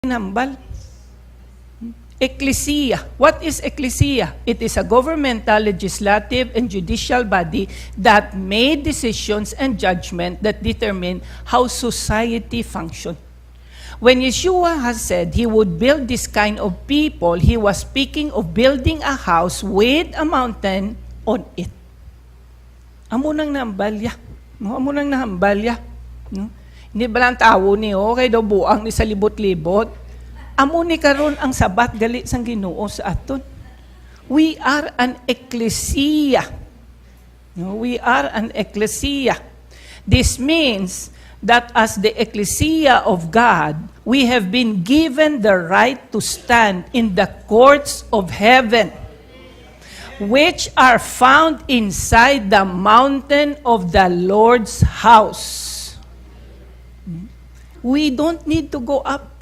Nambal. Ecclesia. What is ecclesia? It is a governmental, legislative, and judicial body that made decisions and judgment that determine how society function. When Yeshua has said he would build this kind of people, he was speaking of building a house with a mountain on it. Amo nang nahambalya. No? Amo nang nahambalya. No? Hindi ba lang tao niyo, kay daw buang ni sa libot-libot? Amo ni karon ang sabat gali sang Ginoo sa aton. We are an ecclesia. No, we are an ecclesia. This means that as the ecclesia of God, we have been given the right to stand in the courts of heaven, which are found inside the mountain of the Lord's house. We don't need to go up.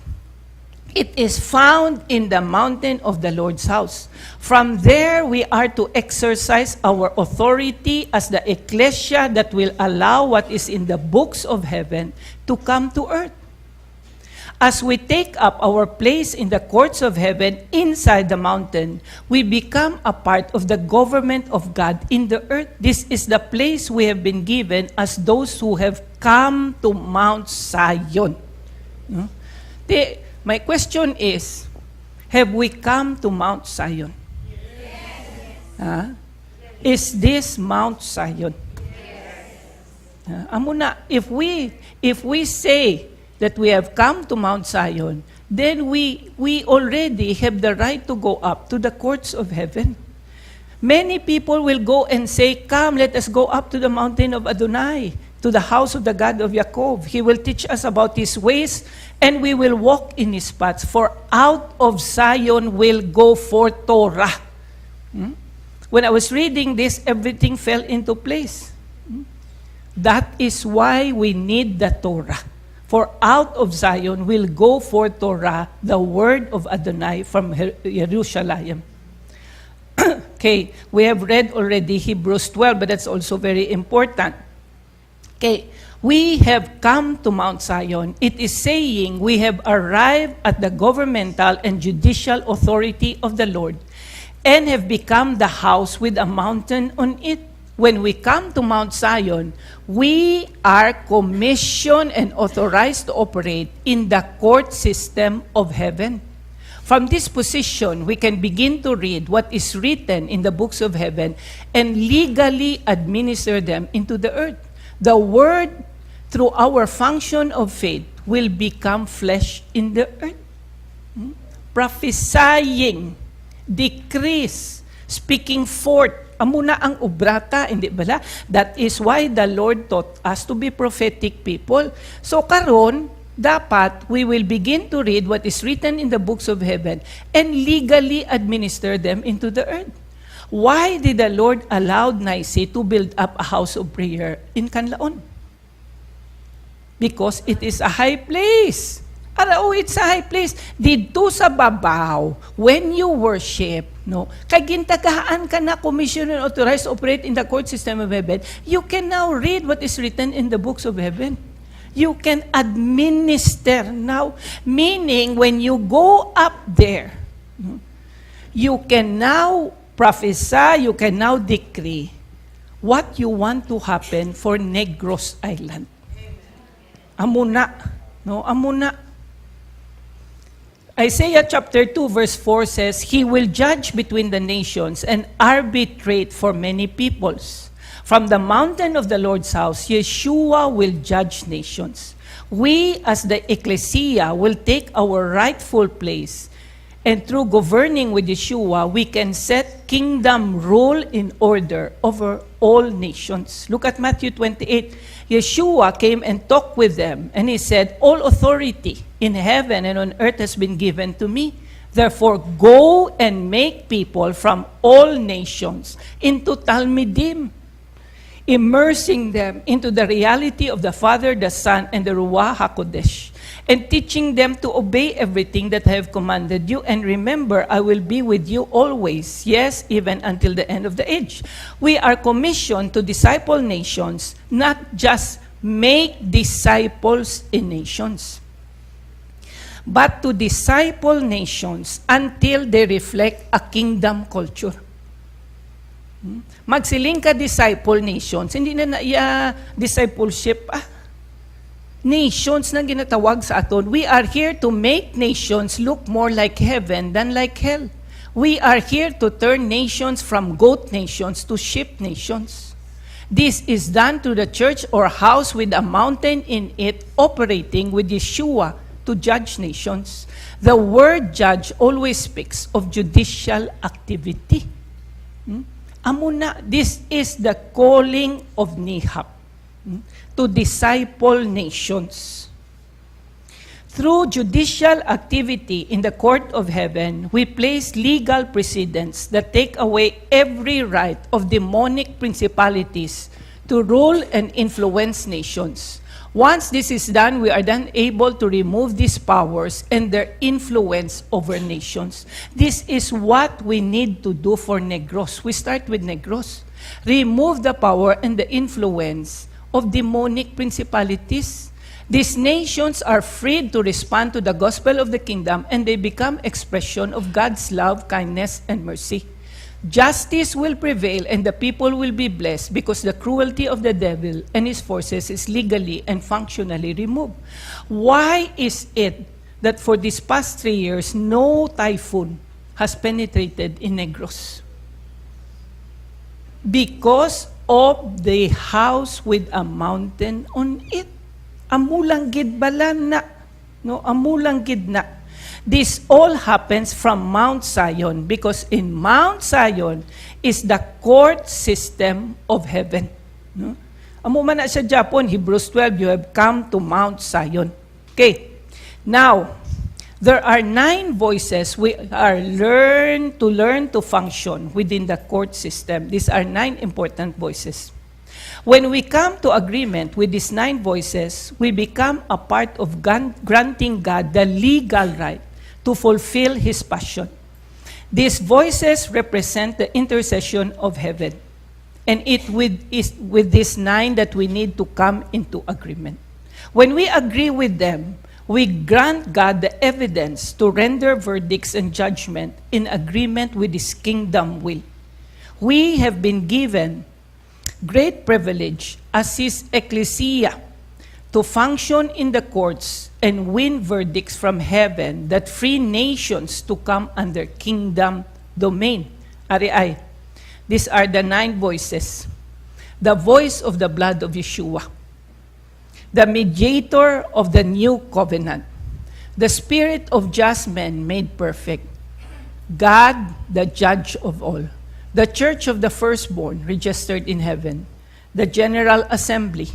It is found in the mountain of the Lord's house. From there, we are to exercise our authority as the ecclesia that will allow what is in the books of heaven to come to earth. As we take up our place in the courts of heaven inside the mountain, we become a part of the government of God in the earth. This is the place we have been given as those who have come to Mount Zion. No? My question is, have we come to Mount Zion? Yes. Is this Mount Zion? Yes. Amuna, if we say that we have come to Mount Zion, then we already have the right to go up to the courts of heaven. Many people will go and say, "Come, let us go up to the mountain of Adonai, to the house of the God of Jacob. He will teach us about His ways, and we will walk in His paths. For out of Zion will go forth Torah." When I was reading this, everything fell into place. That is why we need the Torah. For out of Zion will go forth Torah, the word of Adonai from Jerusalem. Okay, we have read already Hebrews 12, but that's also very important. Okay, we have come to Mount Zion. It is saying we have arrived at the governmental and judicial authority of the Lord and have become the house with a mountain on it. When we come to Mount Zion, we are commissioned and authorized to operate in the court system of heaven. From this position, we can begin to read what is written in the books of heaven and legally administer them into the earth. The word, through our function of faith, will become flesh in the earth. Prophesying, decrees, speaking forth. Amuna ang obrata, hindi bala? That is why the Lord taught us to be prophetic people. So karon, dapat we will begin to read what is written in the books of heaven and legally administer them into the earth. Why did the Lord allow Nicaea to build up a house of prayer in Canlaon? Because it is a high place. It's a high place. Dito sa babaw, when you worship, no, kay gintagahaan ka na commission and authorized to operate in the court system of heaven, you can now read what is written in the books of heaven. You can administer now, meaning when you go up there, you can now prophesy, you can now decree what you want to happen for Negros Island. Amuna. No, amuna. Isaiah chapter 2 verse 4 says, "He will judge between the nations and arbitrate for many peoples. From the mountain of the Lord's house, Yeshua will judge nations." We as the ecclesia will take our rightful place, and through governing with Yeshua, we can set kingdom rule in order over all nations. Look at Matthew 28. Yeshua came and talked with them, and He said, "All authority in heaven and on earth has been given to me. Therefore, go and make people from all nations into Talmidim, immersing them into the reality of the Father, the Son, and the Ruach HaKodesh, and teaching them to obey everything that I have commanded you. And remember, I will be with you always, yes, even until the end of the age." We are commissioned to disciple nations, not just make disciples in nations. but to disciple nations until they reflect a kingdom culture. Magsiling ka disciple nations, hindi na discipleship, nations na ginatawag sa aton. We are here to make nations look more like heaven than like hell. We are here to turn nations from goat nations to sheep nations. This is done to the church or house with a mountain in it, operating with Yeshua to judge nations. The word judge always speaks of judicial activity. Amuna, this is the calling of Nehab to disciple nations. Through judicial activity in the court of heaven, we place legal precedents that take away every right of demonic principalities to rule and influence nations. Once this is done, we are then able to remove these powers and their influence over nations. This is what we need to do for Negros. We start with Negros. Remove the power and the influence of demonic principalities. These nations are freed to respond to the gospel of the kingdom, and they become expression of God's love, kindness, and mercy. Justice will prevail, and the people will be blessed because the cruelty of the devil and his forces is legally and functionally removed. Why is it that for these past 3 years, no typhoon has penetrated in Negros? Because of the house with a mountain on it. Amulang gid balan na. No, amulang gid na. This all happens from Mount Zion because in Mount Zion is the court system of heaven. No? Amo man na sa Japan, Hebrews 12, you have come to Mount Zion. Okay. Now, there are 9 voices we are learn to function within the court system. These are 9 important voices. When we come to agreement with these 9 voices, we become a part of granting God the legal right to fulfill His passion. These voices represent the intercession of heaven. And it is with these 9 that we need to come into agreement. When we agree with them, we grant God the evidence to render verdicts and judgment in agreement with His kingdom will. We have been given great privilege as His ecclesia to function in the courts and win verdicts from heaven that free nations to come under kingdom domain. Ari these are the 9 voices. The voice of the blood of Yeshua, the mediator of the new covenant, the spirit of just men made perfect, God, the judge of all, the church of the firstborn registered in heaven, the general assembly,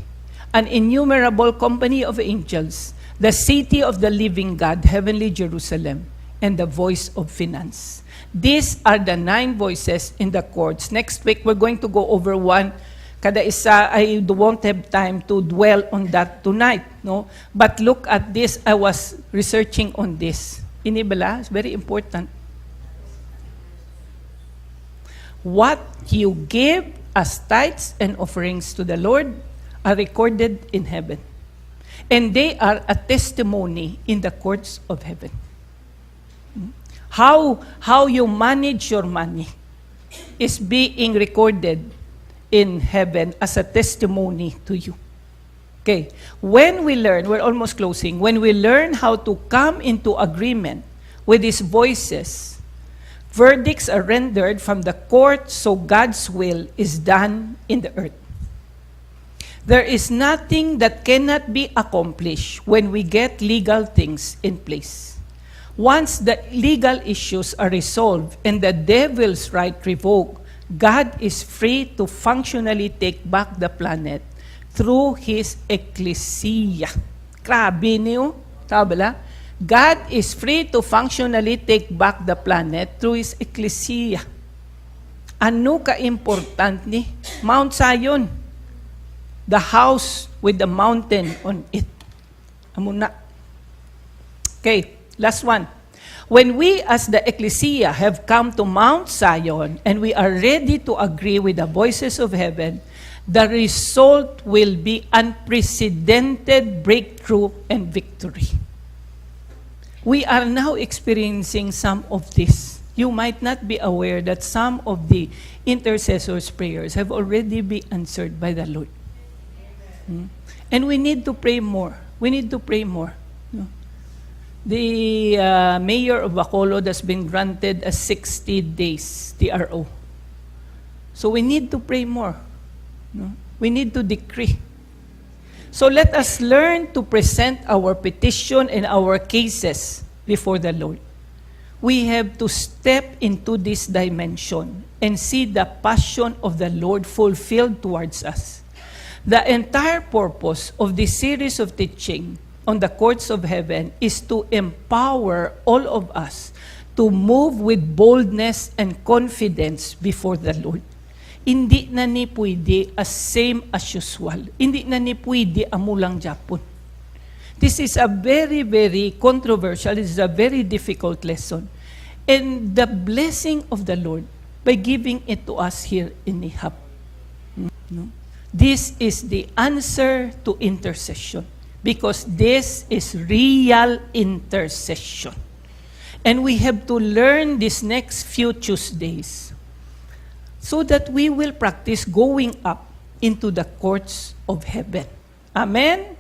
an innumerable company of angels, the city of the living God, heavenly Jerusalem, and the voice of finance. These are the 9 voices in the courts. Next week, we're going to go over one. Kada isa, I won't have time to dwell on that tonight. No? But look at this. I was researching on this. Inibala, it's very important. What you give as tithes and offerings to the Lord are recorded in heaven. And they are a testimony in the courts of heaven. How you manage your money is being recorded in heaven as a testimony to you. Okay, when we learn, we're almost closing, when we learn how to come into agreement with these voices, verdicts are rendered from the court so God's will is done in the earth. There is nothing that cannot be accomplished when we get legal things in place. Once the legal issues are resolved and the devil's right revoked, God is free to functionally take back the planet through His ecclesia. Grabe niyo. Tama. God is free to functionally take back the planet through His ecclesia. Ano ka-important ni Mount Zion? The house with the mountain on it. Amuna. Okay, last one. When we as the ecclesia have come to Mount Zion and we are ready to agree with the voices of heaven, the result will be unprecedented breakthrough and victory. We are now experiencing some of this. You might not be aware that some of the intercessors' prayers have already been answered by the Lord. And we need to pray more. We need to pray more. No? The mayor of Bacolod has been granted a 60 days TRO. So we need to pray more. No? We need to decree. So let us learn to present our petition and our cases before the Lord. We have to step into this dimension and see the passion of the Lord fulfilled towards us. The entire purpose of this series of teaching on the courts of heaven is to empower all of us to move with boldness and confidence before the Lord. Hindi na ni pwede as same as usual. Hindi na ni pwede amulang Japon. This is a very, very controversial, this is a very difficult lesson. And the blessing of the Lord by giving it to us here in Nihab. No? This is the answer to intercession because this is real intercession. And we have to learn these next few Tuesdays so that we will practice going up into the courts of heaven. Amen?